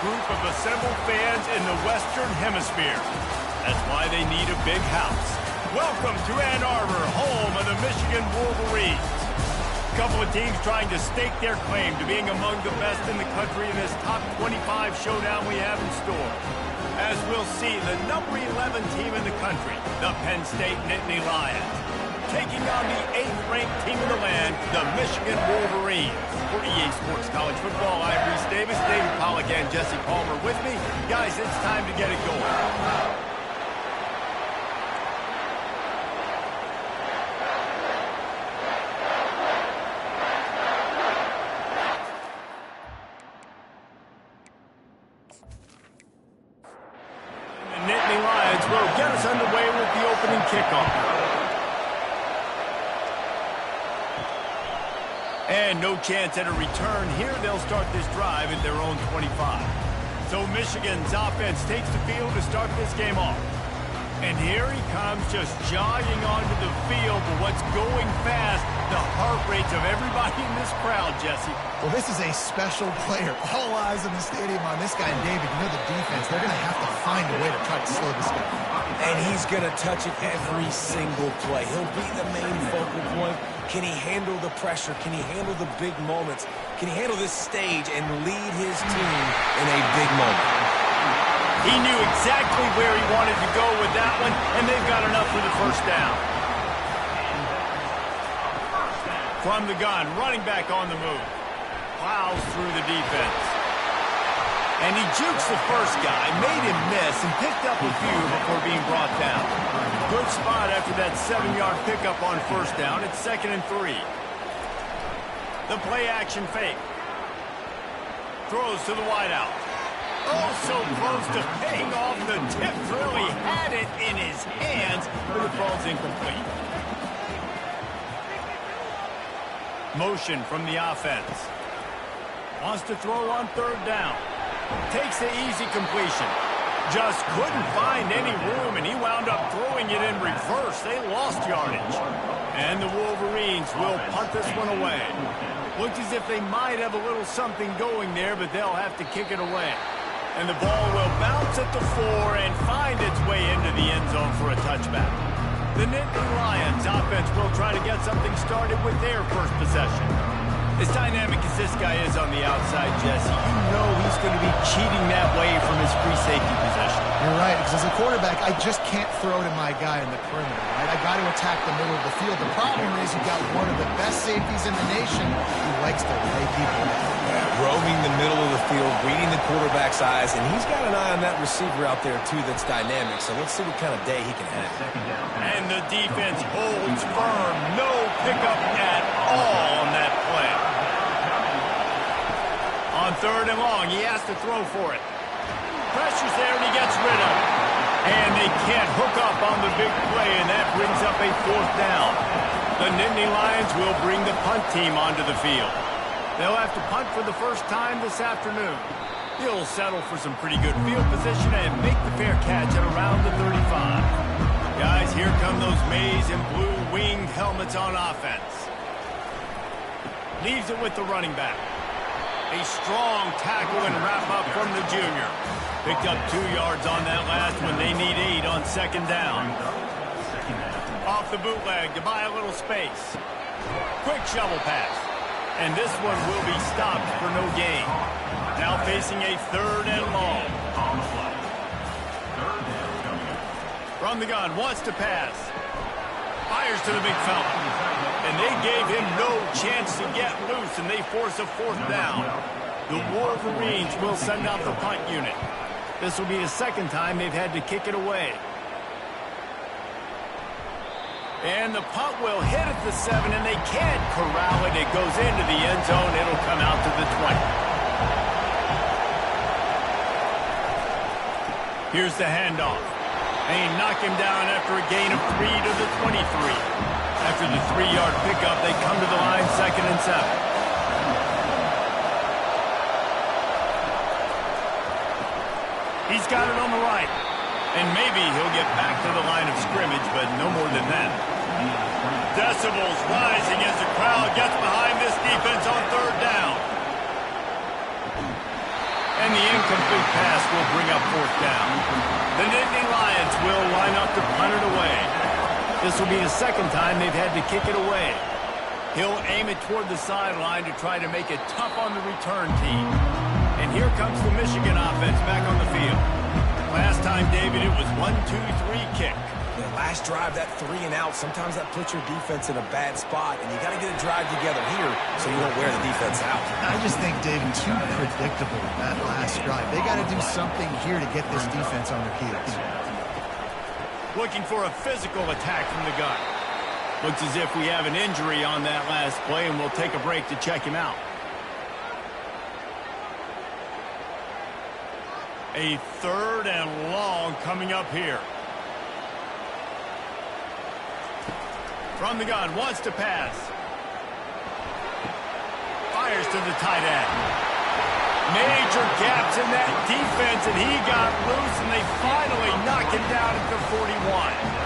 group of assembled fans in the Western Hemisphere. That's why they need a big house. Welcome to Ann Arbor, home of the Michigan Wolverines. A couple of teams trying to stake their claim to being among the best in the country in this top 25 showdown we have in store. As we'll see, the number 11 team in the country, the Penn State Nittany Lions, taking on the 8th-ranked team in the land, the Michigan Wolverines. For EA Sports College Football, I'm Reese Davis, David Pollack, and Jesse Palmer with me. Guys, it's time to get it going. Will get us underway with the opening kickoff. And no chance at a return here. They'll start this drive at their own 25. So Michigan's offense takes the field to start this game off. And here he comes, just jogging onto the field. But what's going fast, the heart rates of everybody in this crowd, Jesse. Well, this is a special player. All eyes in the stadium on this guy. And David, you know the defense, they're going to have to find a way to try to slow this guy. And he's going to touch it every single play. He'll be the main focal point. Can he handle the pressure? Can he handle the big moments? Can he handle this stage and lead his team in a big moment? He knew exactly where he wanted to go with that one, and they've got enough for the first down. From the gun, running back on the move. Plows through the defense. And he jukes the first guy, made him miss, and picked up a few before being brought down. Good spot after that 7-yard pickup on first down. It's 2nd and 3. The play action fake. Throws to the wideout. Oh, so close to paying off the tip. Really had it in his hands, but it falls incomplete. Motion from the offense. Wants to throw on 3rd down. Takes the easy completion. Just couldn't find any room, and he wound up throwing it in reverse. They lost yardage. And the Wolverines will punt this one away. Looks as if they might have a little something going there, but they'll have to kick it away. And the ball will bounce at the 4 and find its way into the end zone for a touchback. The Nittany Lions offense will try to get something started with their first possession. As dynamic as this guy is on the outside, Jesse, you know he's going to be cheating that way from his free safety position. You're right, because as a quarterback, I just can't throw to my guy in the perimeter, right? I got to attack the middle of the field. The problem is you've got one of the best safeties in the nation who likes to lay people down. Roaming the middle of the field, reading the quarterback's eyes, and he's got an eye on that receiver out there, too, that's dynamic. So let's see what kind of day he can have. And the defense holds firm. No pickup at all on that play. On 3rd and long, he has to throw for it. Pressure's there, and he gets rid of it. And they can't hook up on the big play, and that brings up a 4th down. The Nittany Lions will bring the punt team onto the field. They'll have to punt for the first time this afternoon. He'll settle for some pretty good field position and make the fair catch at around the 35. Guys, here come those maize and blue winged helmets on offense. Leaves it with the running back. A strong tackle and wrap up from the junior. Picked up 2 yards on that last one. They need 8 on 2nd down. Off the bootleg to buy a little space. Quick shovel pass. And this one will be stopped for no gain. Now facing a 3rd and long. From the gun, wants to pass. Fires to the big fella. And they gave him no chance to get loose, and they force a 4th down. The Wolverines will send out the punt unit. This will be the 2nd time they've had to kick it away. And the punt will hit at the 7, and they can't corral it. It goes into the end zone. It'll come out to the 20. Here's the handoff. And he knocked him down after a gain of 3 to the 23. After the 3-yard pickup, they come to the line 2nd and 7. He's got it on the right. And maybe he'll get back to the line of scrimmage, but no more than that. Decibels rising as the crowd gets behind this defense on 3rd down. And the incomplete pass will bring up fourth down. The Nittany Lions will line up to punt it away. This will be the second time they've had to kick it away. He'll aim it toward the sideline to try to make it tough on the return team. And here comes the Michigan offense back on the field. Last time, David, it was 1-2-3 kick. The last drive, that 3 and out, sometimes that puts your defense in a bad spot, and you got to get a drive together here so you don't wear the defense out. I just think, David, too predictable that last drive. They got to do something here to get this defense on their heels. Looking for a physical attack from the gun. Looks as if we have an injury on that last play, and we'll take a break to check him out. A 3rd and long coming up here. From the gun, wants to pass. Fires to the tight end. Major gaps in that defense, and he got loose, and they finally knock him down at the 41.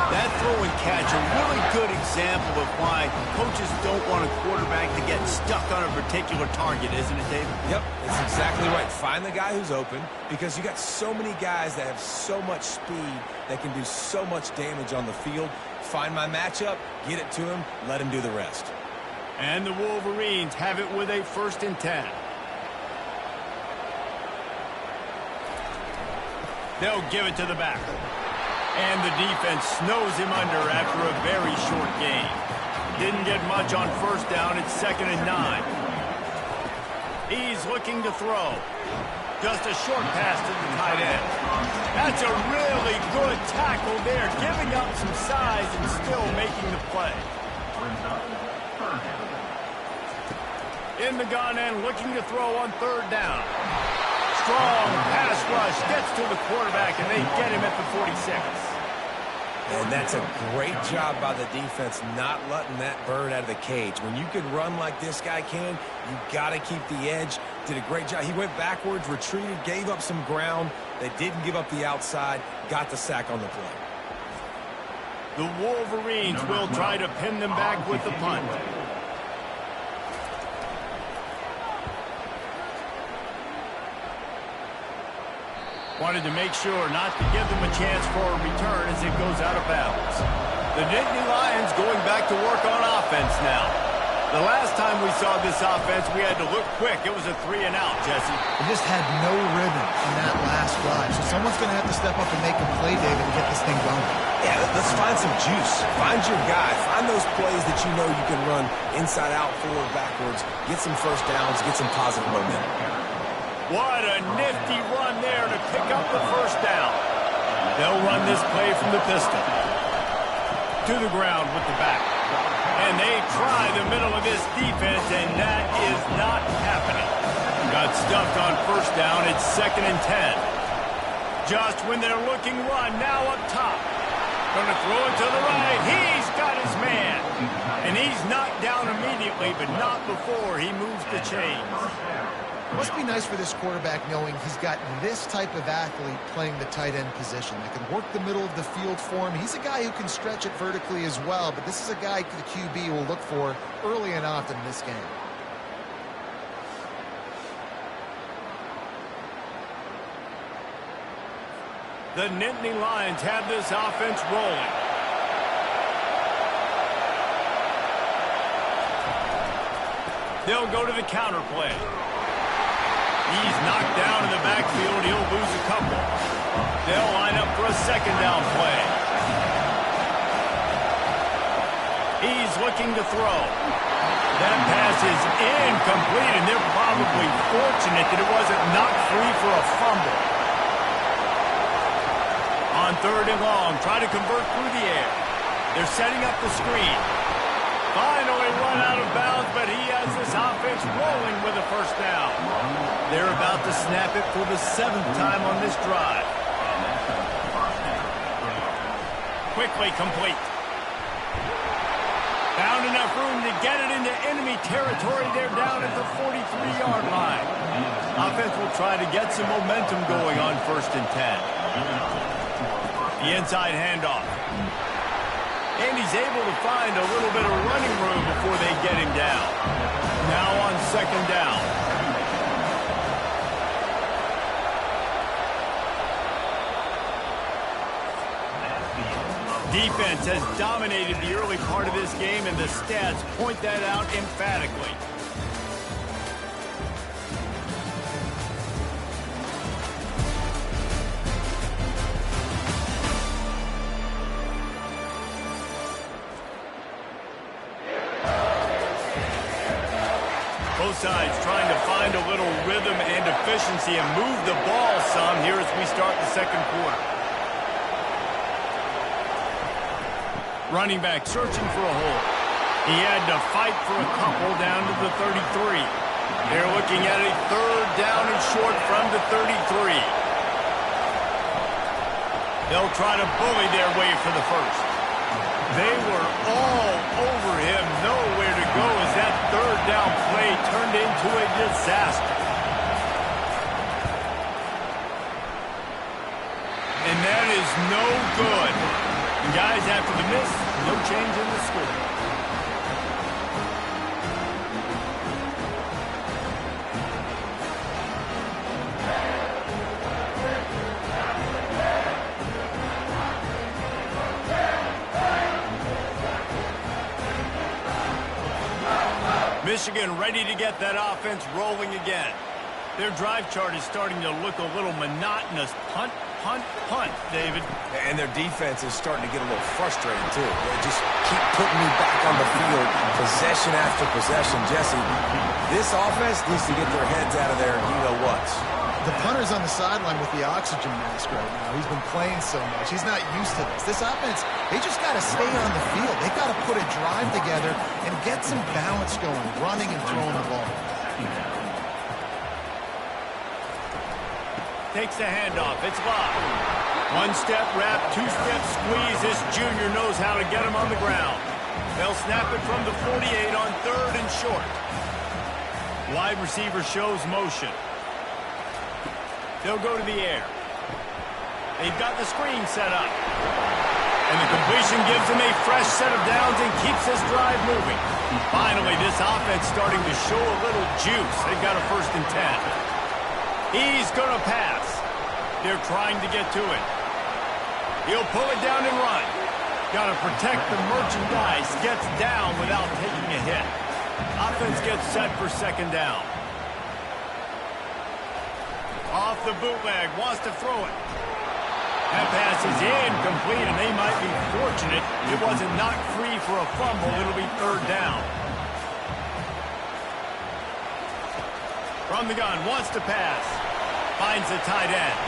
That throw and catch, a really good example of why coaches don't want a quarterback to get stuck on a particular target, isn't it, David? Yep, it's exactly right. Find the guy who's open, because you got so many guys that have so much speed that can do so much damage on the field. Find my matchup, get it to him, let him do the rest. And the Wolverines have it with a 1st and 10. They'll give it to the back. And the defense snows him under after a very short gain. Didn't get much on 1st down. It's 2nd and 9. He's looking to throw. Just a short pass to the tight end. That's a really good tackle there, giving up some size and still making the play. In the gun and looking to throw on 3rd down. Strong pass rush gets to the quarterback, and they get him at the 46. And that's a great job by the defense not letting that bird out of the cage. When you can run like this guy can, you got to keep the edge. Did a great job. He went backwards, retreated, gave up some ground. They didn't give up the outside, got the sack on the play. The Wolverines will try to pin them back with the punt. Wanted to make sure not to give them a chance for a return as it goes out of bounds. The Nittany Lions going back to work on offense now. The last time we saw this offense, we had to look quick. It was a 3 and out, Jesse. They just had no rhythm in that last drive. So someone's going to have to step up and make a play, David, and get this thing going. Yeah, let's find some juice. Find your guy. Find those plays that you know you can run inside out, forward, backwards. Get some 1st downs. Get some positive momentum. What a nifty run there to pick up the 1st down. They'll run this play from the pistol. To the ground with the back. And they try the middle of this defense, and that is not happening. Got stuffed on 1st down. It's 2nd and 10. Just when they're looking run, now up top. Going to throw it to the right. He's got his man. And he's knocked down immediately, but not before he moves the chains. Must be nice for this quarterback knowing he's got this type of athlete playing the tight end position that can work the middle of the field for him. He's a guy who can stretch it vertically as well, but this is a guy the QB will look for early and often in this game. The Nittany Lions have this offense rolling. They'll go to the counter play. He's knocked down in the backfield. He'll lose a couple. They'll line up for a 2nd down play. He's looking to throw. That pass is incomplete, and they're probably fortunate that it wasn't knocked free for a fumble. On 3rd and long, try to convert through the air. They're setting up the screen. Finally run out of bounds, but he has this offense rolling with a 1st down. They're about to snap it for the 7th time on this drive. Quickly complete. Found enough room to get it into enemy territory. They're down at the 43-yard line. Offense will try to get some momentum going on 1st and 10. The inside handoff. And he's able to find a little bit of running room before they get him down. Now on 2nd down. Defense has dominated the early part of this game, and the stats point that out emphatically. Both sides trying to find a little rhythm and efficiency and move the ball some here as we start the second quarter. Running back searching for a hole. He had to fight for a couple down to the 33. They're looking at a third down and short from the 33. They'll try to bully their way for the first. They were all over him, nowhere to go as that third down play turned into a disaster. And that is no good. And guys, after the miss, no change in the score. Michigan ready to get that offense rolling again. Their drive chart is starting to look a little monotonous. Punt, punt, punt, David. And their defense is starting to get a little frustrated, too. They just keep putting me back on the field, possession after possession. Jesse, this offense needs to get their heads out of their you-know-whats. The punter's on the sideline with the oxygen mask right now. He's been playing so much. He's not used to this. This offense, they just got to stay on the field. They got to put a drive together and get some balance going, running and throwing the ball. Takes the handoff. It's locked. One-step wrap, two-step squeeze. This junior knows how to get him on the ground. They'll snap it from the 48 on third and short. Wide receiver shows motion. They'll go to the air. They've got the screen set up. And the completion gives them a fresh set of downs and keeps this drive moving. Finally, this offense starting to show a little juice. They've got a 1st and 10. He's going to pass. They're trying to get to it. He'll pull it down and run. Got to protect the merchandise. Gets down without taking a hit. Offense gets set for 2nd down. Off the bootleg, wants to throw it. That pass is incomplete, and they might be fortunate it wasn't knocked free for a fumble. It'll be 3rd down. From the gun, wants to pass. Finds the tight end.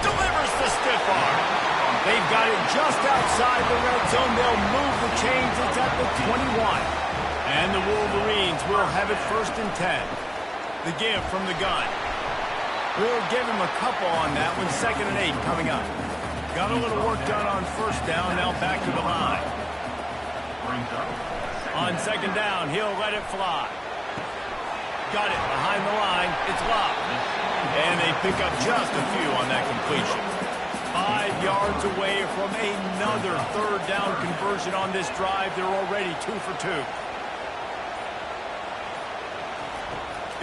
Delivers the stiff arm. They've got it just outside the red zone. They'll move the chains. It's at the 21. And the Wolverines will have it 1st and 10. The give from the gun. We'll give him a couple on that one. 2nd and 8 coming up. Got a little work done on 1st down. Now back to the line. On 2nd down, he'll let it fly. Got it behind the line. It's locked. And they pick up just a few on that completion. 5 yards away from another 3rd down conversion on this drive. They're already 2 for 2.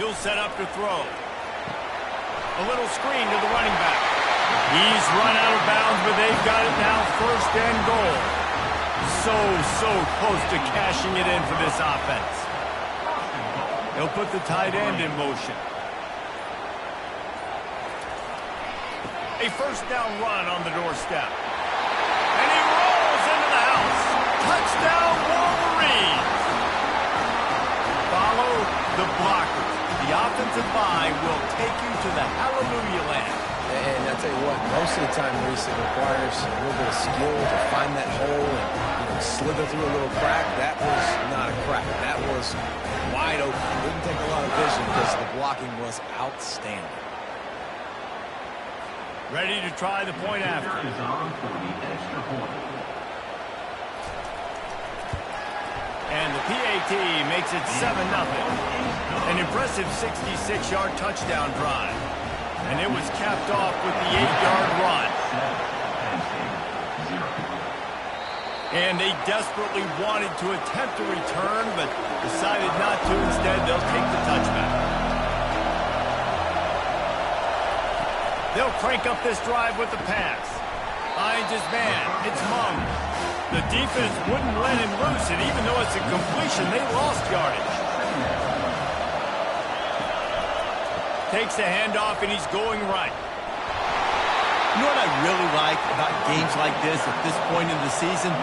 He'll set up to throw. A little screen to the running back. He's run out of bounds, but they've got it now 1st and goal. So close to cashing it in for this offense. They'll put the tight end in motion. A 1st down run on the doorstep. And he rolls into the house. Touchdown, Wolverines. Follow the blockers. The offensive line will take you to the hallelujah land. And I tell you what, most of the time, Reese, it requires a little bit of skill to find that hole and slither through a little crack. That was not a crack. That was wide open. It didn't take a lot of vision because the blocking was outstanding. Ready to try the point after. And the PAT makes it 7-0. An impressive 66-yard touchdown drive. And it was capped off with the 8-yard run. And they desperately wanted to attempt a return, but decided not to. Instead, they'll take the touchback. They'll crank up this drive with the pass. Finds his man. It's Mung. The defense wouldn't let him loose, and even though it's a completion, they lost yardage. Takes the handoff, and he's going right. You know what I really like about games like this at this point in the season?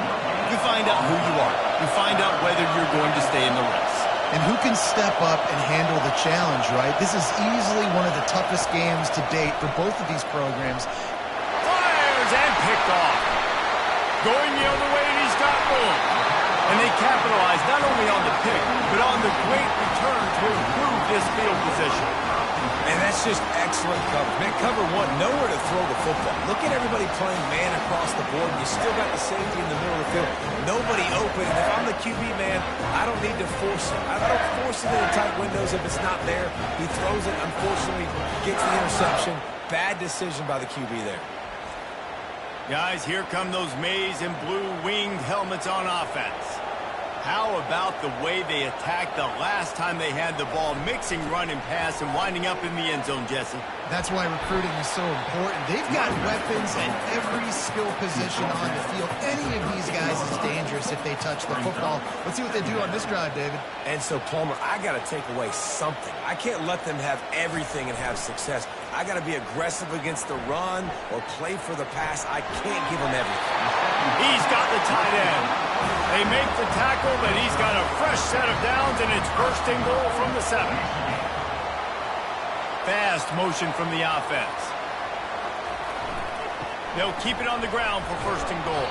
You find out who you are. You find out whether you're going to stay in the race. And who can step up and handle the challenge, right? This is easily one of the toughest games to date for both of these programs. Fires and picked off. Going the other way, and he's got room. And they capitalize not only on the pick, but on the great return to improve this field position. And that's just excellent coverage. Man, cover one, nowhere to throw the football. Look at everybody playing man across the board. You still got the safety in the middle of the field. Nobody open. And if I'm the QB, man, I don't need to force it. I don't force it into tight windows if it's not there. He throws it, unfortunately, gets the interception. Bad decision by the QB there. Guys, here come those maize and blue winged helmets on offense. How about the way they attacked the last time they had the ball, mixing run and pass and winding up in the end zone, Jesse? That's why recruiting is so important. They've got weapons at every skill position on the field. Any of these guys is dangerous if they touch the football. Let's see what they do on this drive, David. And so, Palmer, I got to take away something. I can't let them have everything and have success. I got to be aggressive against the run or play for the pass. I can't give them everything. He's got the tight end. They make the tackle, but he's got a fresh set of downs, and it's first and goal from the 7. Fast motion from the offense. They'll keep it on the ground for first and goal.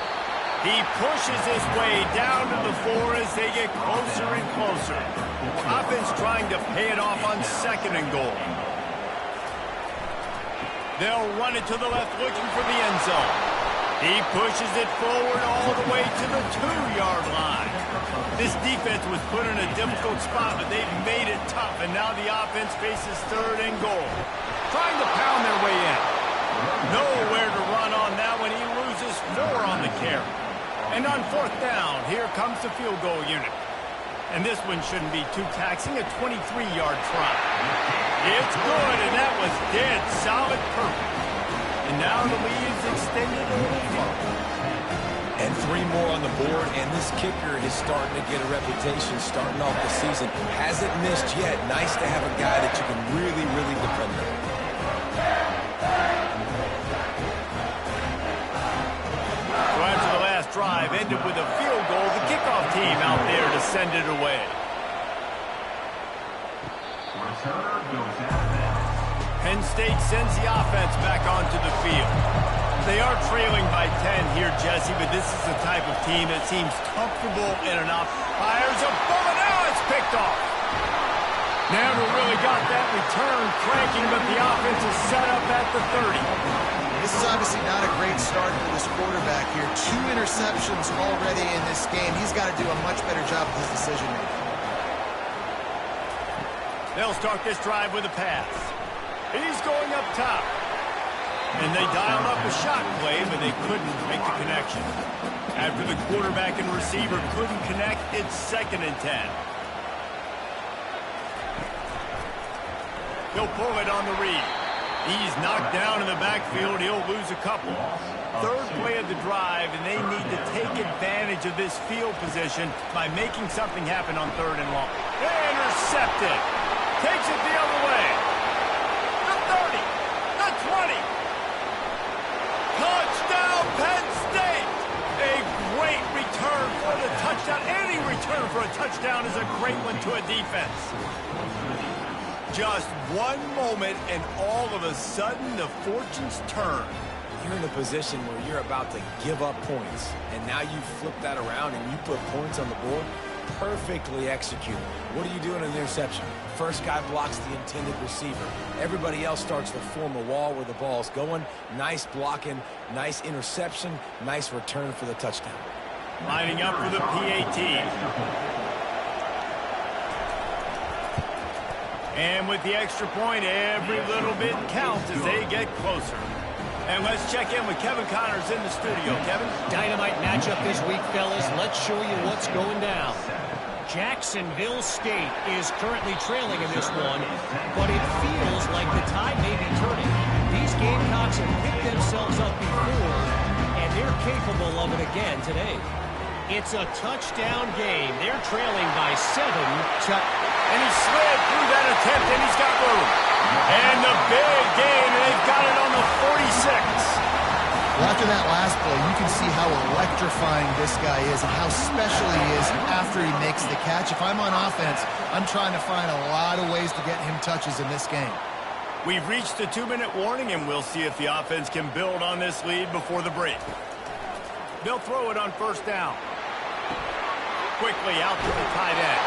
He pushes his way down to the 4 as they get closer and closer. Offense trying to pay it off on second and goal. They'll run it to the left, looking for the end zone. He pushes it forward all the way to the 2-yard line. This defense was put in a difficult spot, but they've made it tough, and now the offense faces third and goal. Trying to pound their way in. Nowhere to run on that one. He loses 4 on the carry. And on fourth down, here comes the field goal unit. And this one shouldn't be too taxing, a 23-yard try. It's good, and that was dead solid perfect. And now the lead's extended a little further. And 3 more on the board, and this kicker is starting to get a reputation starting off the season. Hasn't missed yet. Nice to have a guy that you can really, really depend on. So after the last drive ended with a field goal, the kickoff team out there to send it away. Penn State sends the offense back onto the field. They are trailing by 10 here, Jesse, but this is the type of team that seems comfortable in an up. Fires a bullet. Now it's picked off. Never really got that return cranking, but the offense is set up at the 30. This is obviously not a great start for this quarterback here. 2 interceptions already in this game. He's got to do a much better job with his decision-making. They'll start this drive with a pass. He's going up top. And they dialed up a shot play, but they couldn't make the connection. After the quarterback and receiver couldn't connect, it's 2nd and 10. He'll pull it on the read. He's knocked down in the backfield. He'll lose a couple. 3rd play of the drive, and they need to take advantage of this field position by making something happen on 3rd and long. Intercepted. Takes it the other way. The 30. The 20. Touchdown, Penn State! A great return for the touchdown. Any return for a touchdown is a great one to a defense. Just one moment, and all of a sudden, the fortunes turn. You're in a position where you're about to give up points, and now you flip that around and you put points on the board. Perfectly executed. What do you do in an interception? First guy blocks the intended receiver. Everybody else starts to form a wall where the ball's going. Nice blocking, nice interception, nice return for the touchdown. Lining up for the PAT. And with the extra point, every little bit counts as they get closer. And let's check in with Kevin Connors in the studio. Kevin? Dynamite matchup this week, fellas. Let's show you what's going down. Jacksonville State is currently trailing in this one, but it feels like the tide may be turning. These Gamecocks have picked themselves up before, and they're capable of it again today. It's a touchdown game. They're trailing by 7. And he slid through that attempt, and he's got room. And the big gain, and they've got it on the 46. Well, after that last play, you can see how electrifying this guy is and how special he is after he makes the catch. If I'm on offense, I'm trying to find a lot of ways to get him touches in this game. We've reached the 2-minute warning, and we'll see if the offense can build on this lead before the break. They'll throw it on first down. Quickly out to the tight end.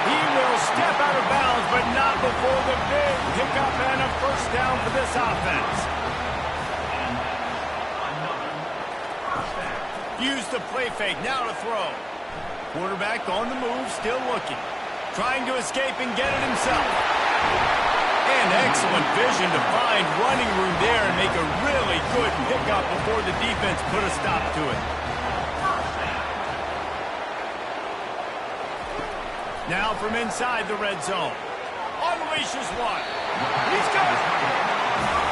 He will step out of bounds, but not before the big pickup and a first down for this offense. Use the play fake, now to throw. Quarterback on the move, still looking. Trying to escape and get it himself. And excellent vision to find running room there and make a really good pickup before the defense put a stop to it. Now from inside the red zone. Unleashes one. He's got it.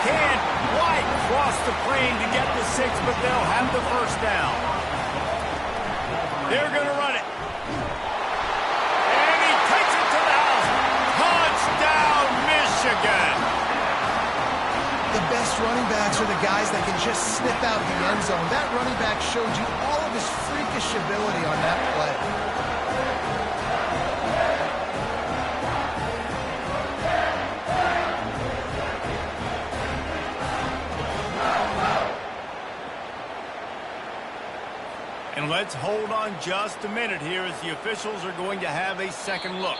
Can't quite cross the plane to get the 6, but they'll have the first down. They're going to run it. And he takes it to the house. Touchdown, Michigan. The best running backs are the guys that can just snip out the end zone. That running back showed you all of his freakish ability on that play. And let's hold on just a minute here as the officials are going to have a second look.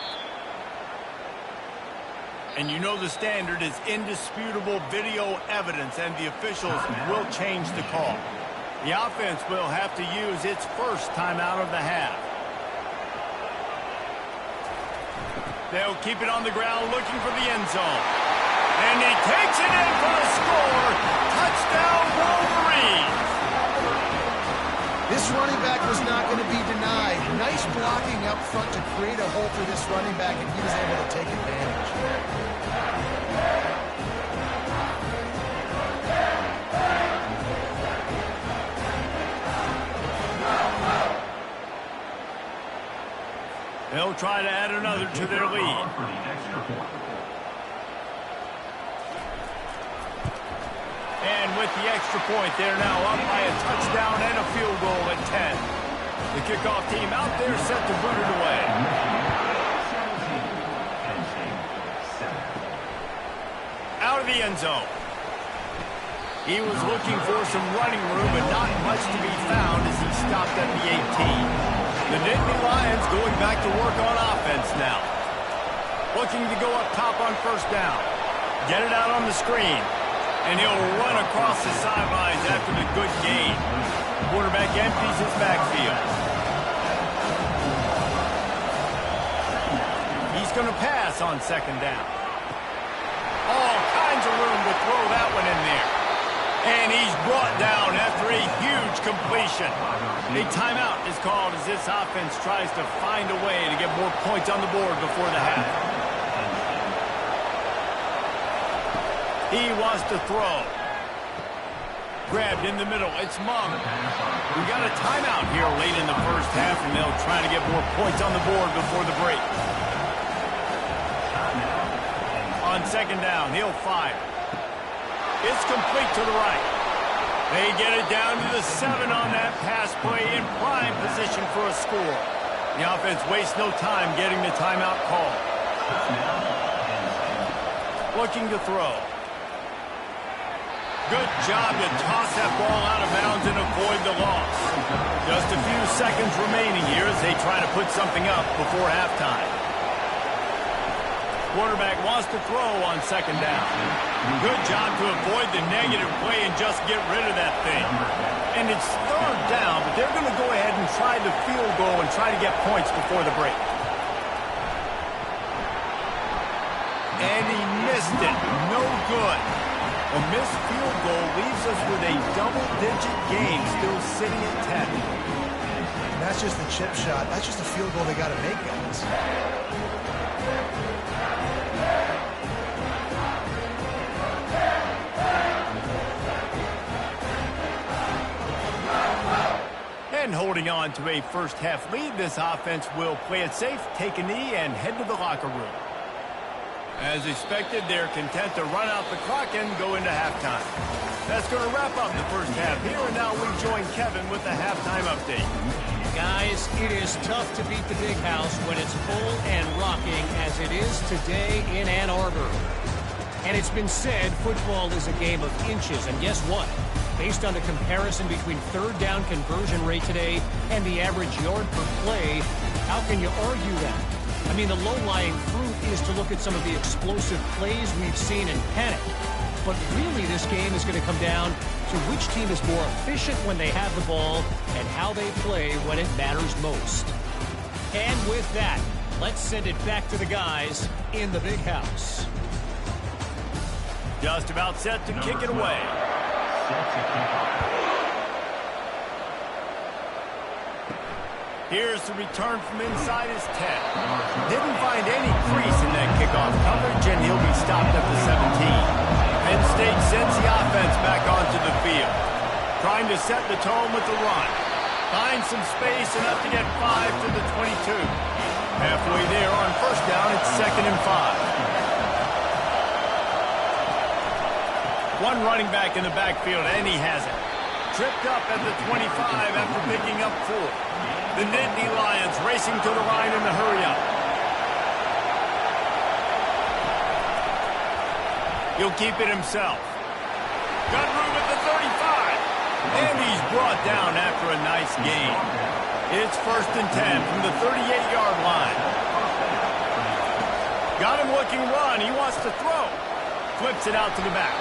And you know the standard is indisputable video evidence, and the officials will change the call. The offense will have to use its first timeout of the half. They'll keep it on the ground looking for the end zone. And he takes it in for the score. Touchdown, Wolverines. This running back was not going to be denied. Nice blocking up front to create a hole for this running back, and he was able to take advantage. They'll try to add another to their lead. And with the extra point, they're now up by a touchdown and a field goal at 10. The kickoff team out there set to boot it away. Out of the end zone. He was looking for some running room, but not much to be found as he stopped at the 18. The Nittany Lions going back to work on offense now. Looking to go up top on first down. Get it out on the screen. And he'll run across the sidelines after the good gain. Quarterback empties his backfield. He's going to pass on second down. All kinds of room to throw that one in there. And he's brought down after a huge completion. A timeout is called as this offense tries to find a way to get more points on the board before the half. He wants to throw. Grabbed in the middle. It's Mung. We got a timeout here late in the first half, and they'll try to get more points on the board before the break. On second down, he'll fire. It's complete to the right. They get it down to the 7 on that pass play in prime position for a score. The offense wastes no time getting the timeout call. Looking to throw. Good job to toss that ball out of bounds and avoid the loss. Just a few seconds remaining here as they try to put something up before halftime. Quarterback wants to throw on second down. Good job to avoid the negative play and just get rid of that thing. And it's third down, but they're going to go ahead and try the field goal and try to get points before the break. And he missed it. No good. A missed field goal leaves us with a double-digit game still sitting at 10. And that's just the chip shot. That's just a field goal they got to make, guys. And holding on to a first-half lead, this offense will play it safe, take a knee, and head to the locker room. As expected, they're content to run out the clock and go into halftime. That's going to wrap up the first half here, and now we join Kevin with the halftime update. Guys, it is tough to beat the Big House when it's full and rocking as it is today in Ann Arbor. And it's been said football is a game of inches, and guess what? Based on the comparison between third down conversion rate today and the average yard per play, how can you argue that? I mean, the low-lying fruit is to look at some of the explosive plays we've seen and panic. But really, this game is going to come down to which team is more efficient when they have the ball and how they play when it matters most. And with that, let's send it back to the guys in the Big House. Just about set to kick it away. Here's the return from inside his 10. Didn't find any crease in that kickoff coverage, and he'll be stopped at the 17. Penn State sends the offense back onto the field. Trying to set the tone with the run. Finds some space, enough to get 5 to the 22. Halfway there on first down, it's 2nd and 5. One running back in the backfield, and he has it. Tripped up at the 25 after picking up 4. The Nittany Lions racing to the line in the hurry-up. He'll keep it himself. Got room at the 35. And he's brought down after a nice gain. It's 1st and 10 from the 38-yard line. Got him looking run. He wants to throw. Flips it out to the back.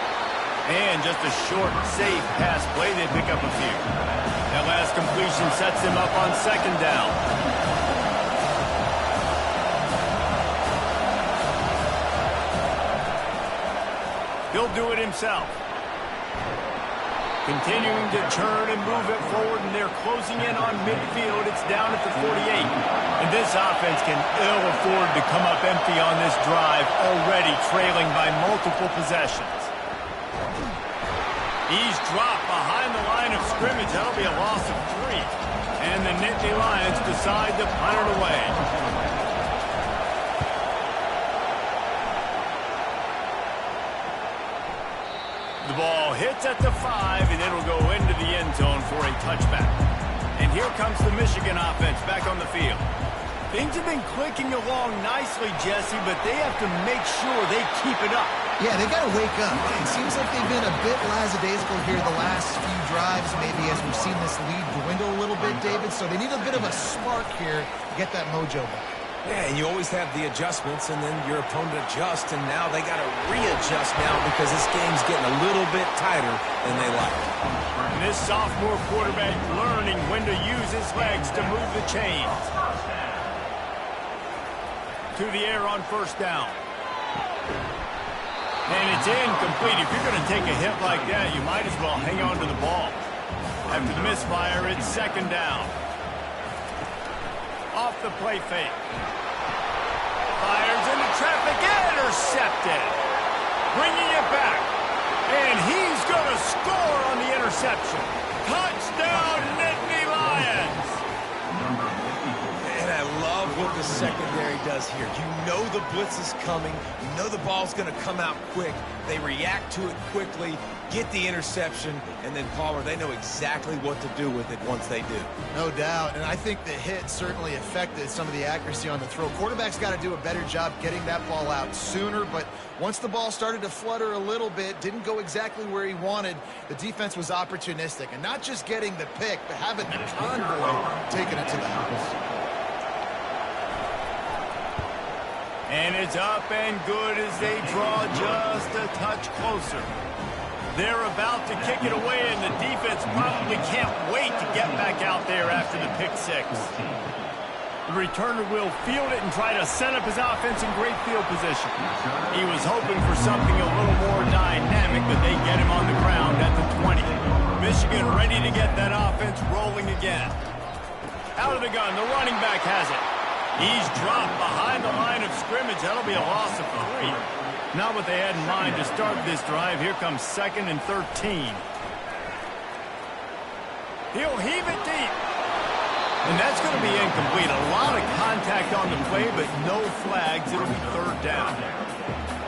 And just a short, safe pass play. They pick up a few. That last completion sets him up on 2nd down. He'll do it himself. Continuing to turn and move it forward, and they're closing in on midfield. It's down at the 48. And this offense can ill afford to come up empty on this drive, already trailing by multiple possessions. He's dropped behind the line of scrimmage. That'll be a loss of 3. And the Nittany Lions decide to punt it away. The ball hits at the 5, and it'll go into the end zone for a touchback. And here comes the Michigan offense back on the field. Things have been clicking along nicely, Jesse, but they have to make sure they keep it up. Yeah, they got to wake up. It seems like they've been a bit lackadaisical here the last few drives, maybe as we've seen this lead dwindle a little bit, David. So they need a bit of a spark here to get that mojo back. Yeah, and you always have the adjustments, and then your opponent adjusts, and now they got to readjust now because this game's getting a little bit tighter than they like. And this sophomore quarterback learning when to use his legs to move the chains. To the air on first down. And it's incomplete. If you're going to take a hit like that, you might as well hang on to the ball. After the misfire, it's 2nd down. Off the play fake. Fires into traffic, intercepted. Bringing it back. And he's going to score on the interception. Touchdown, Nittany Lions. And I love what the secondary does here. You know the blitz is coming. You know the ball's going to come out quick. They react to it quickly, get the interception, and then, Palmer, they know exactly what to do with it once they do. No doubt, and I think the hit certainly affected some of the accuracy on the throw. Quarterback's got to do a better job getting that ball out sooner, but once the ball started to flutter a little bit, didn't go exactly where he wanted, the defense was opportunistic. And not just getting the pick, but having the convoy taking it to the house. And it's up and good as they draw just a touch closer. They're about to kick it away, and the defense probably can't wait to get back out there after the pick 6. The returner will field it and try to set up his offense in great field position. He was hoping for something a little more dynamic, but they get him on the ground at the 20. Michigan ready to get that offense rolling again. Out of the gun, the running back has it. He's dropped behind the line of scrimmage. That'll be a loss of 3. Not what they had in mind to start this drive. Here comes 2nd and 13. He'll heave it deep. And that's going to be incomplete. A lot of contact on the play, but no flags. It'll be third down.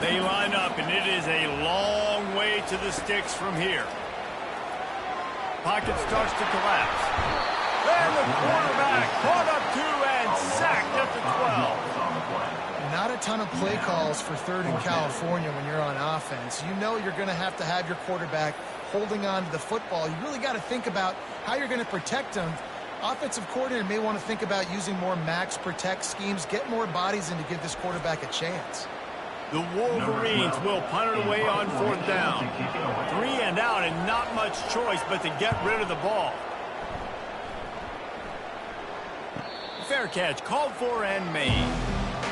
They line up, and it is a long way to the sticks from here. Pocket starts to collapse. And the quarterback caught up to and sacked at the 12. Not a ton of play calls for third in California when you're on offense. You know you're going to have your quarterback holding on to the football. You really got to think about how you're going to protect him. Offensive coordinator may want to think about using more max protect schemes, get more bodies in to give this quarterback a chance. The Wolverines will punt it away on fourth down. 3 and out and not much choice but to get rid of the ball. Fair catch called for and made.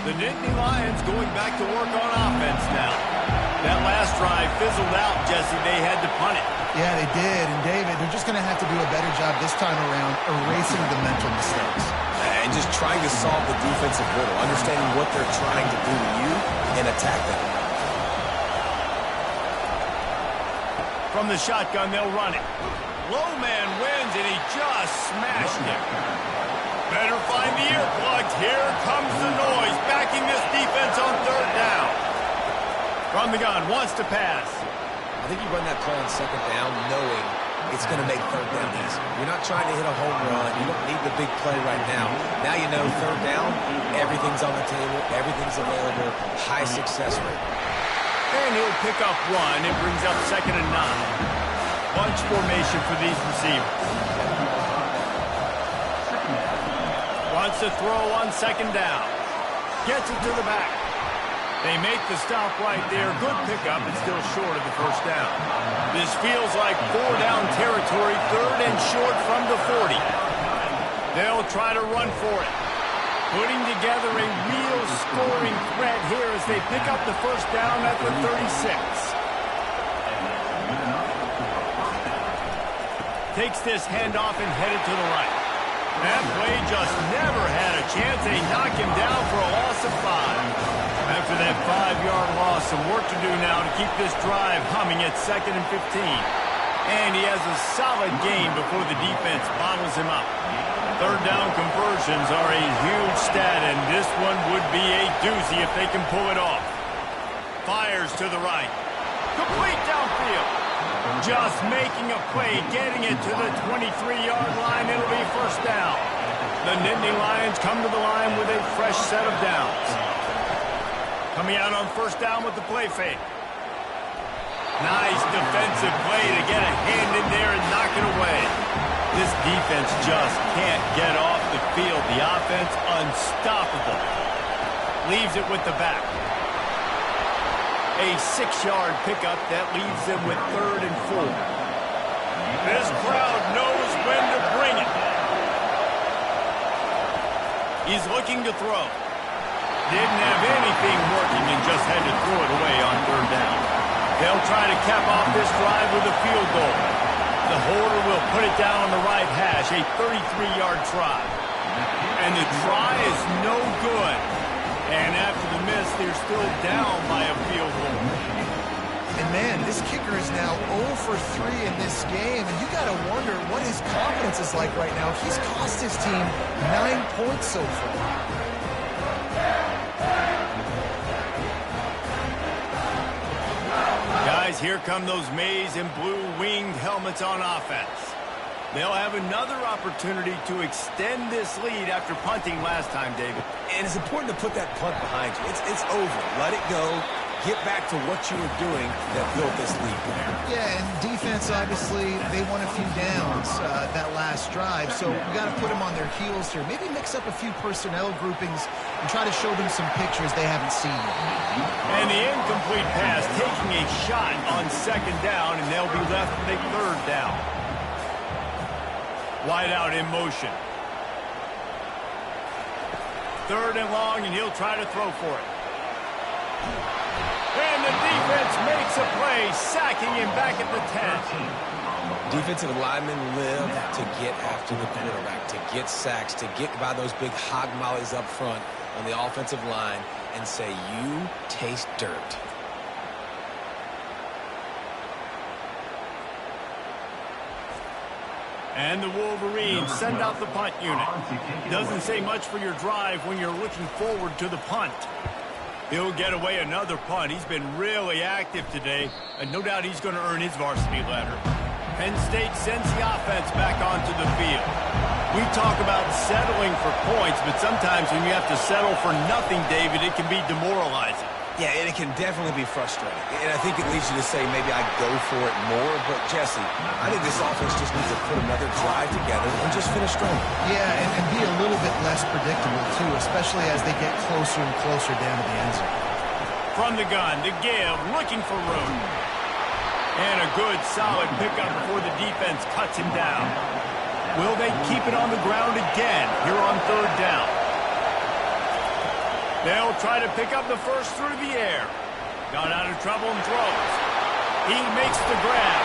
The Nittany Lions going back to work on offense now. That last drive fizzled out, Jesse. They had to punt it. Yeah, they did. And, David, they're just going to have to do a better job this time around erasing the mental mistakes. And just trying to solve the defensive riddle, understanding what they're trying to do to you and attack them. From the shotgun, they'll run it. Low man wins, and he just smashed it. Better find the earplugs. Here comes the noise, backing this defense on third down. From the gun, wants to pass. I think you run that play on second down knowing it's going to make third down easy. You're not trying to hit a home run. You don't need the big play right now. Now you know third down, everything's on the table, everything's available, high success rate. And he'll pick up one. It brings up 2nd and 9. Bunch formation for these receivers. Wants to throw on 2nd down. Gets it to the back. They make the stop right there. Good pickup, but still short of the first down. This feels like 4-down territory, 3rd and short from the 40. They'll try to run for it. Putting together a real scoring threat here as they pick up the first down at the 36. Takes this handoff and headed to the right. That play just never had a chance. They knock him down for a loss of 5. After that 5-yard loss, some work to do now to keep this drive humming at 2nd and 15. And he has a solid gain before the defense bottles him up. Third down conversions are a huge stat, and this one would be a doozy if they can pull it off. Fires to the right. Complete downfield. Just making a play, getting it to the 23-yard line. It'll be first down. The Nittany Lions come to the line with a fresh set of downs. Coming out on first down with the play fake. Nice defensive play to get a hand in there and knock it away. This defense just can't get off the field. The offense unstoppable. Leaves it with the back. A 6-yard pickup that leaves them with 3rd and 4. This crowd knows when to bring it. He's looking to throw. Didn't have anything working and just had to throw it away on third down. They'll try to cap off this drive with a field goal. The holder will put it down on the right hash, a 33-yard try. And the try is no good. And after the miss, they're still down by a field goal. And, man, this kicker is now 0 for 3 in this game. And you got to wonder what his confidence is like right now. He's cost his team 9 points so far. Guys, here come those maize and blue winged helmets on offense. They'll have another opportunity to extend this lead after punting last time, David. And it's important to put that punt behind you. It's over. Let it go. Get back to what you were doing that built this lead there. Yeah, and defense, obviously, they won a few downs that last drive, so we got to put them on their heels here. Maybe mix up a few personnel groupings and try to show them some pictures they haven't seen. And the incomplete pass taking a shot on 2nd down, and they'll be left with a 3rd down. Wide out in motion. 3rd and long, and he'll try to throw for it. And the defense makes a play, sacking him back at the 10. Defensive linemen live to get after the quarterback, to get sacks, to get by those big hog mollies up front on the offensive line and say, you taste dirt. And the Wolverines send out the punt unit. Doesn't say much for your drive when you're looking forward to the punt. He'll get away another punt. He's been really active today, and no doubt he's going to earn his varsity letter. Penn State sends the offense back onto the field. We talk about settling for points, but sometimes when you have to settle for nothing, David, it can be demoralizing. Yeah, and it can definitely be frustrating. And I think it leads you to say maybe I go for it more. But, Jesse, I think this offense just needs to put another drive together and just finish strong. Yeah, and be a little bit less predictable, too, especially as they get closer and closer down to the end zone. From the gun, the give, looking for room. And a good, solid pickup before the defense cuts him down. Will they keep it on the ground again here on third down? They'll try to pick up the first through the air. Got out of trouble and throws. He makes the grab.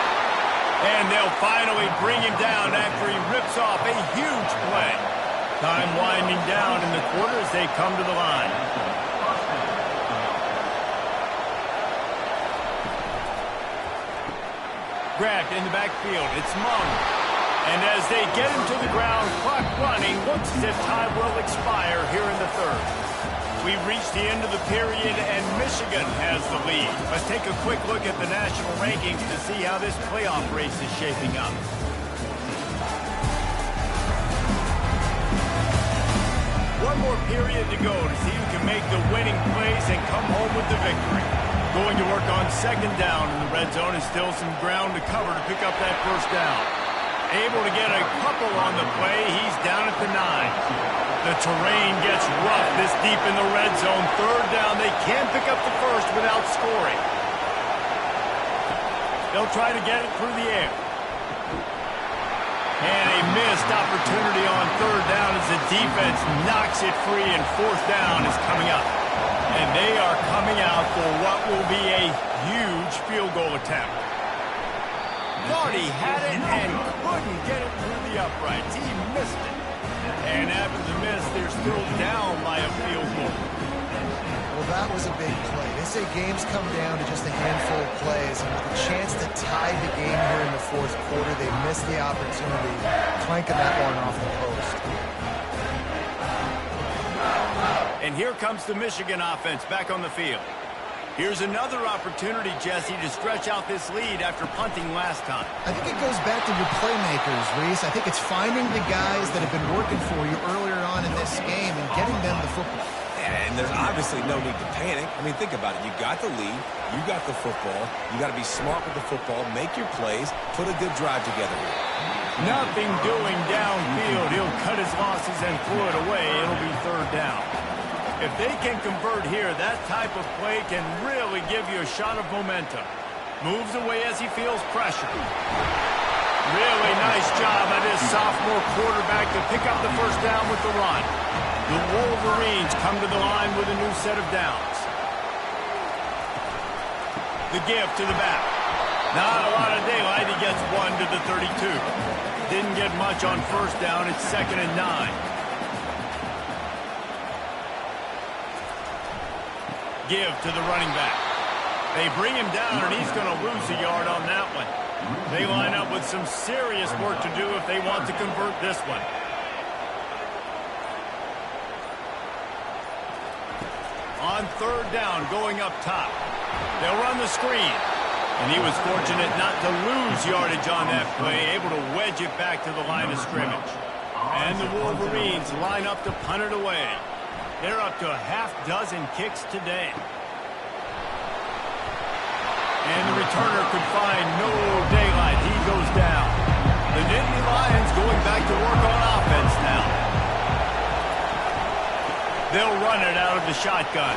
And they'll finally bring him down after he rips off a huge play. Time winding down in the quarter as they come to the line. Grabbed in the backfield. It's Mung. And as they get him to the ground, clock running, looks as if time will expire here in the third. We've reached the end of the period, and Michigan has the lead. Let's take a quick look at the national rankings to see how this playoff race is shaping up. One more period to go to see who can make the winning plays and come home with the victory. Going to work on second down in the red zone, and still some ground to cover to pick up that first down. Able to get a couple on the play. He's down at the 9. The terrain gets rough this deep in the red zone. Third down. They can't pick up the first without scoring. They'll try to get it through the air. And a missed opportunity on third down as the defense knocks it free, and fourth down is coming up. And they are coming out for what will be a huge field goal attempt. Thought he had it and couldn't get it through the uprights. He missed it. And after the miss, they're still down by a field goal. Well, that was a big play. They say games come down to just a handful of plays, and with a chance to tie the game here in the fourth quarter, they missed the opportunity, clanking that one off the post. And here comes the Michigan offense back on the field. Here's another opportunity, Jesse, to stretch out this lead after punting last time. I think it goes back to your playmakers, Reese. I think it's finding the guys that have been working for you earlier on in this game and getting them the football. And there's obviously no need to panic. I mean, think about it. You got the lead. You got the football. You got to be smart with the football. Make your plays. Put a good drive together here. Nothing doing downfield. He'll cut his losses and throw it away. It'll be third down. If they can convert here, that type of play can really give you a shot of momentum. Moves away as he feels pressure. Really nice job by this sophomore quarterback to pick up the first down with the run. The Wolverines come to the line with a new set of downs. The give to the back. Not a lot of daylight. He gets one to the 32. Didn't get much on first down. It's 2nd and 9. Give to the running back. They bring him down, and he's going to lose a yard on that one. They line up with some serious work to do if they want to convert this one. On third down, going up top. They'll run the screen. And he was fortunate not to lose yardage on that play, able to wedge it back to the line of scrimmage. And the Wolverines line up to punt it away. They're up to a half-dozen kicks today. And the returner could find no daylight. He goes down. The Nittany Lions going back to work on offense now. They'll run it out of the shotgun.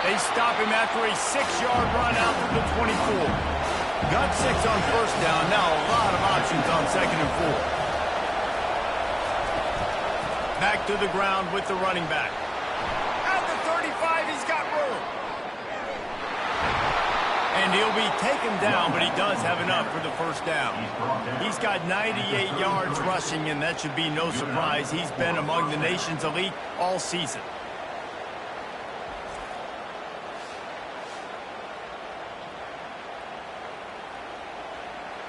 They stop him after a 6-yard run out to the 24. Got 6 on first down. Now a lot of options on 2nd and 4. Back to the ground with the running back. At the 35, he's got room. And he'll be taken down, but he does have enough for the first down. He's got 98 yards rushing, and that should be no surprise. He's been among the nation's elite all season.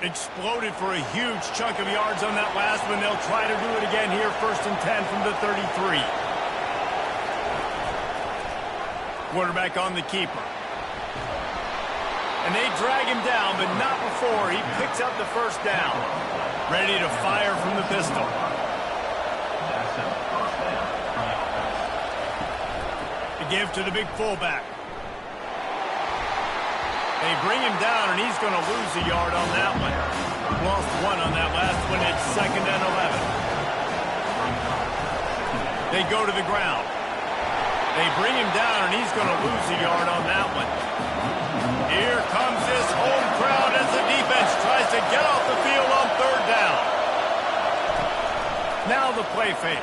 Exploded for a huge chunk of yards on that last one. They'll try to do it again here, 1st and 10 from the 33. Quarterback on the keeper. And they drag him down, but not before he picks up the 1st down. Ready to fire from the pistol. The give to the big fullback. They bring him down, and he's going to lose a yard on that one. Lost 1 on that last one. It's 2nd and 11. They go to the ground. They bring him down, and he's going to lose a yard on that one. Here comes this home crowd as the defense tries to get off the field on 3rd down. Now the play fake.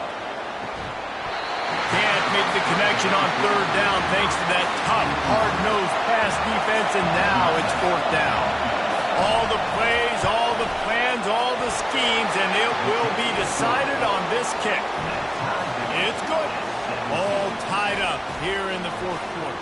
Can't make the connection on 3rd down thanks to that tough, hard-nosed pass defense, and now it's 4th down. All the plays, all the plans, all the schemes, and it will be decided on this kick. It's good. All tied up here in the 4th quarter.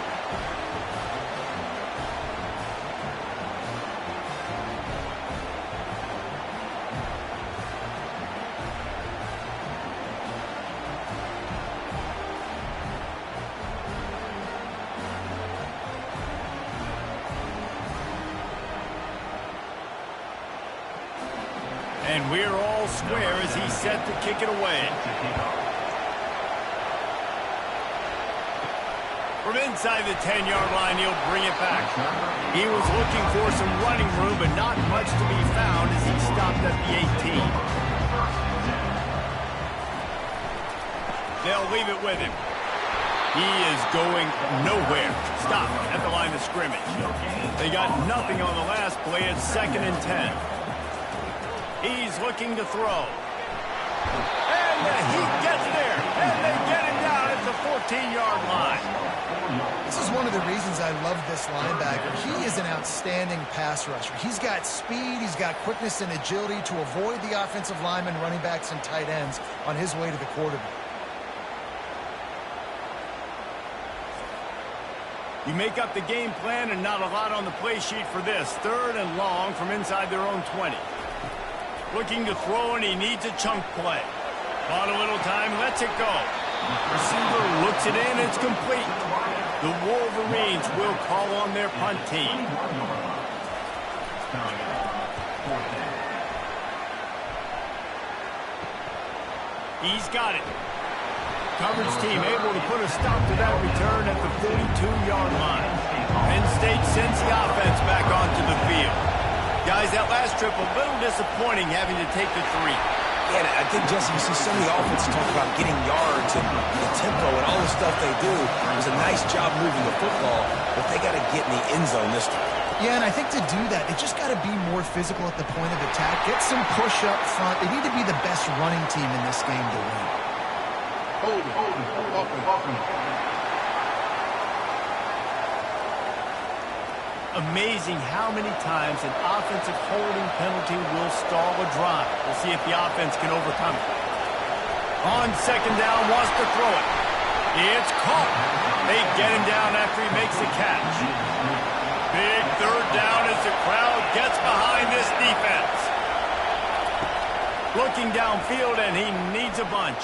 And we're all square as he's set to kick it away. From inside the 10-yard line, he'll bring it back. He was looking for some running room, but not much to be found as he stopped at the 18. They'll leave it with him. He is going nowhere. Stop at the line of scrimmage. They got nothing on the last play. It's 2nd and 10. He's looking to throw. And he gets there. And they get him down at the 14-yard line. This is one of the reasons I love this linebacker. He is an outstanding pass rusher. He's got speed, he's got quickness and agility to avoid the offensive linemen, running backs, and tight ends on his way to the quarterback. You make up the game plan and not a lot on the play sheet for this. 3rd and long from inside their own 20. Looking to throw, and he needs a chunk play. Bought a little time, lets it go. Receiver looks it in, it's complete. The Wolverines will call on their punt team. He's got it. Coverage team able to put a stop to that return at the 42-yard line. Penn State sends the offense back onto the field. Guys, that last trip a little disappointing having to take the 3. Yeah, I think, Jesse, you see some of the offense talk about getting yards and the tempo and all the stuff they do. It was a nice job moving the football, but they got to get in the end zone this time. Yeah, and I think to do that, they just got to be more physical at the point of attack. Get some push up front. They need to be the best running team in this game to win. Amazing how many times an offensive holding penalty will stall a drive. We'll see if the offense can overcome it. On 2nd down, wants to throw it. It's caught. They get him down after he makes the catch. Big 3rd down as the crowd gets behind this defense. Looking downfield, and he needs a bunch.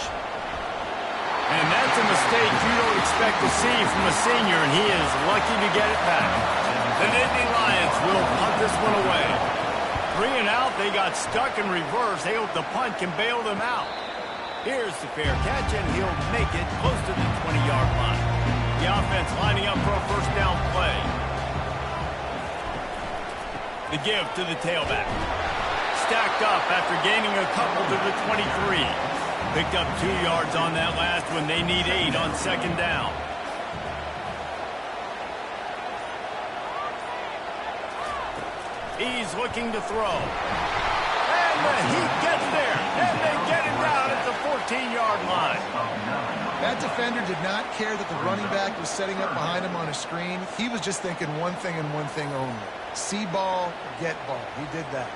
And that's a mistake you don't expect to see from a senior, and he is lucky to get it back. The Nittany Lions will punt this one away. 3 and out, they got stuck in reverse. They hope the punt can bail them out. Here's the fair catch, and he'll make it close to the 20-yard line. The offense lining up for a 1st down play. The give to the tailback. Stacked up after gaining a couple to the 23. Picked up 2 yards on that last one. They need 8 on 2nd down. He's looking to throw. And he gets there. And they get him down at the 14-yard line. That defender did not care that the running back was setting up behind him on a screen. He was just thinking one thing and one thing only. See ball, get ball. He did that.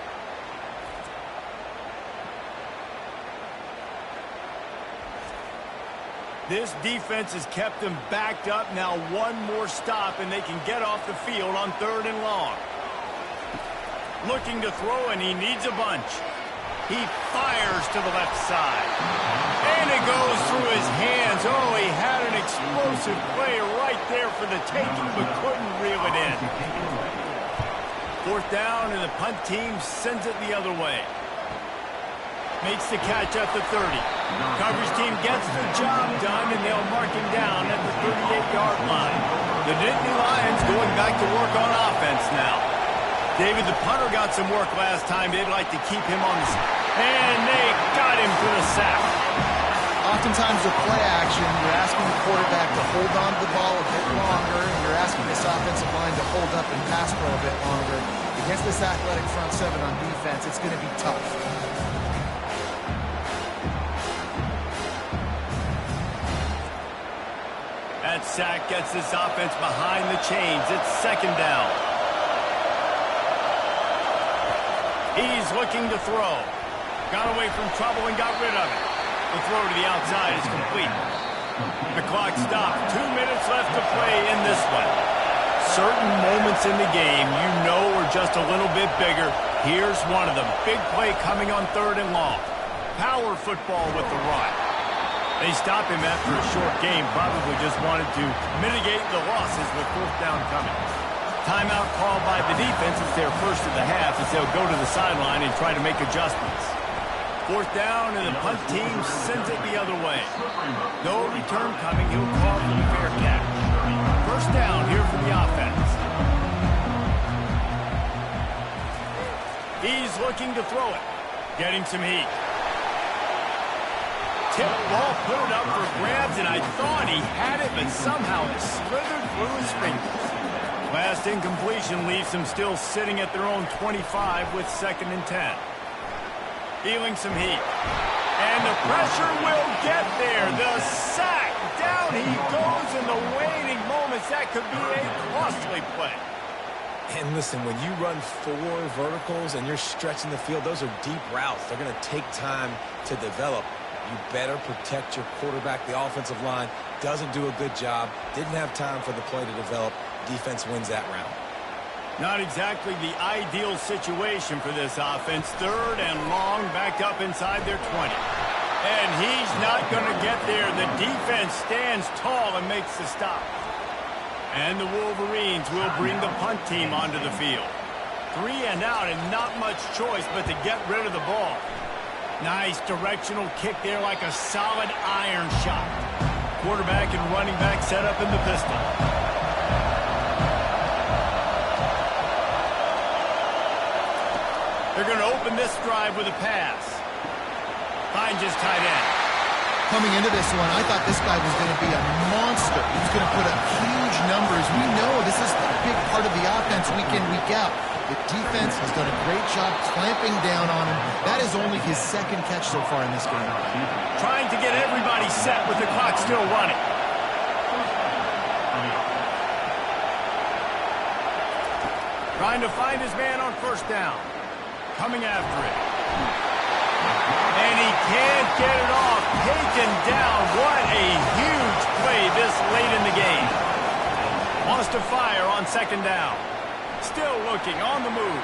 This defense has kept them backed up. Now one more stop, and they can get off the field on 3rd and long. Looking to throw, and he needs a bunch. He fires to the left side. And it goes through his hands. Oh, he had an explosive play right there for the taking, but couldn't reel it in. Fourth down, and the punt team sends it the other way. Makes the catch at the 30. Coverage team gets the job done, and they'll mark him down at the 38-yard line. The Nittany Lions going back to work on offense now. David, the punter got some work last time. They'd like to keep him on the side. And they got him for the sack. Oftentimes with play action, you're asking the quarterback to hold on to the ball a bit longer, and you're asking this offensive line to hold up and pass pro a bit longer. Against this athletic front seven on defense, it's going to be tough. That sack gets this offense behind the chains. It's second down. He's looking to throw. Got away from trouble and got rid of it. The throw to the outside is complete. The clock stopped. 2 minutes left to play in this one. Certain moments in the game you know are just a little bit bigger. Here's one of them. Big play coming on 3rd and long. Power football with the run. They stop him after a short game. Probably just wanted to mitigate the losses with 4th down coming. Timeout called by the defense. It's their first of the half as they'll go to the sideline and try to make adjustments. 4th down, and the punt team sends it the other way. No return coming. He'll call for the fair catch. First down here for the offense. He's looking to throw it. Getting some heat. Tip ball, put it up for grabs, and I thought he had it, but somehow it slithered through his fingers. Last incompletion leaves them still sitting at their own 25 with 2nd and 10. Feeling some heat. And the pressure will get there. The sack. Down he goes in the waning moments. That could be a costly play. And listen, when you run 4 verticals and you're stretching the field, those are deep routes. They're going to take time to develop. You better protect your quarterback. The offensive line doesn't do a good job. Didn't have time for the play to develop. Defense wins that round. Not exactly the ideal situation for this offense. 3rd and long, backed up inside their 20. And he's not going to get there. The defense stands tall and makes the stop. And the Wolverines will bring the punt team onto the field. 3 and out, and not much choice but to get rid of the ball. Nice directional kick there like a solid iron shot. Quarterback and running back set up in the pistol. They're going to open this drive with a pass. Finds his tight end. Coming into this one, I thought this guy was going to be a monster. He was going to put up huge numbers. We know this is a big part of the offense week in, week out. The defense has done a great job clamping down on him. That is only his 2nd catch so far in this game. Trying to get everybody set with the clock still running. Trying to find his man on 1st down. Coming after it. And he can't get it off. Taken down. What a huge play this late in the game. Wants to fire on 2nd down. Still looking on the move.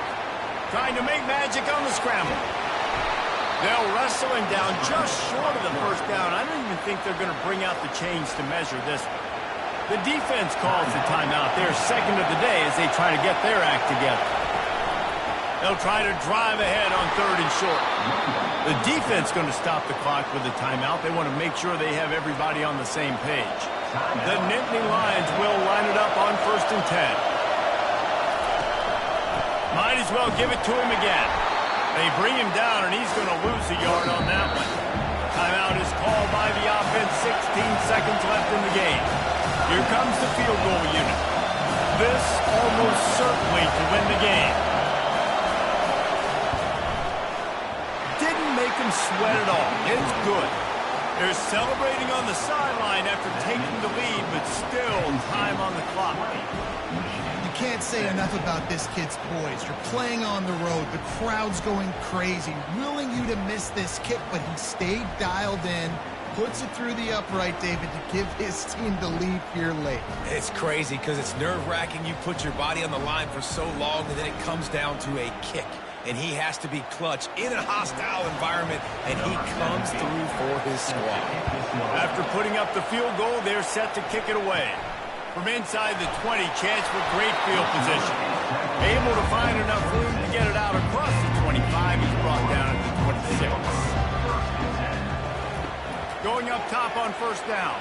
Trying to make magic on the scramble. They'll wrestle him down just short of the 1st down. I don't even think they're going to bring out the chains to measure this one. The defense calls the timeout. Their 2nd of the day as they try to get their act together. They'll try to drive ahead on 3rd and short. The defense going to stop the clock with a timeout. They want to make sure they have everybody on the same page. The Nittany Lions will line it up on 1st and 10. Might as well give it to him again. They bring him down, and he's going to lose a yard on that one. Timeout is called by the offense. 16 seconds left in the game. Here comes the field goal unit. This almost certainly to win the game. Didn't make him sweat at all. It's good. They're celebrating on the sideline after taking the lead, but still time on the clock. You can't say enough about this kid's poise. You're playing on the road. The crowd's going crazy, willing you to miss this kick, but he stayed dialed in. puts it through the upright, David, to give his team the lead here late. It's crazy because it's nerve-wracking. You put your body on the line for so long, and then it comes down to a kick. And he has to be clutch in a hostile environment, and he comes through for his squad. After putting up the field goal, they're set to kick it away. From inside the 20, chance for great field position. Able to find enough room to get it out across the 25. He's brought down at the 26. Going up top on first down.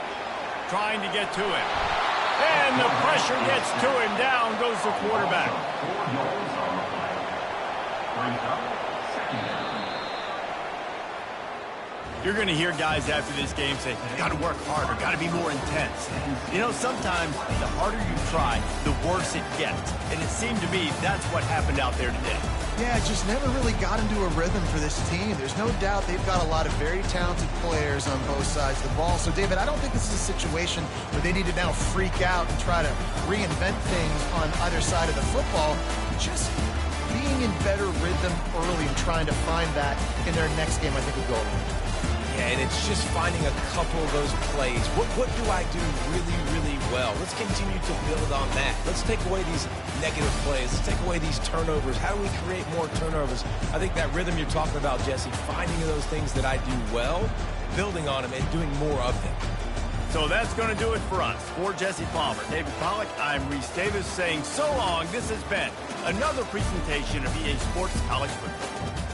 Trying to get to it. And the pressure gets to him. Down goes the quarterback. You're going to hear guys after this game say, got to work harder, got to be more intense. You know, sometimes the harder you try, the worse it gets. And it seemed to me that's what happened out there today. Yeah, just never really got into a rhythm for this team. There's no doubt they've got a lot of very talented players on both sides of the ball. So, David, I don't think this is a situation where they need to now freak out and try to reinvent things on either side of the football. Just being in better rhythm early and trying to find that in their next game, I think, would go a long way. Yeah, and it's just finding a couple of those plays. What do I do really, really well? Let's continue to build on that. Let's take away these negative plays. Let's take away these turnovers. How do we create more turnovers? I think that rhythm you're talking about, Jesse, finding those things that I do well, building on them, and doing more of them. So that's going to do it for us. For Jesse Palmer, David Pollack, I'm Reese Davis saying so long. This has been another presentation of EA Sports College Football.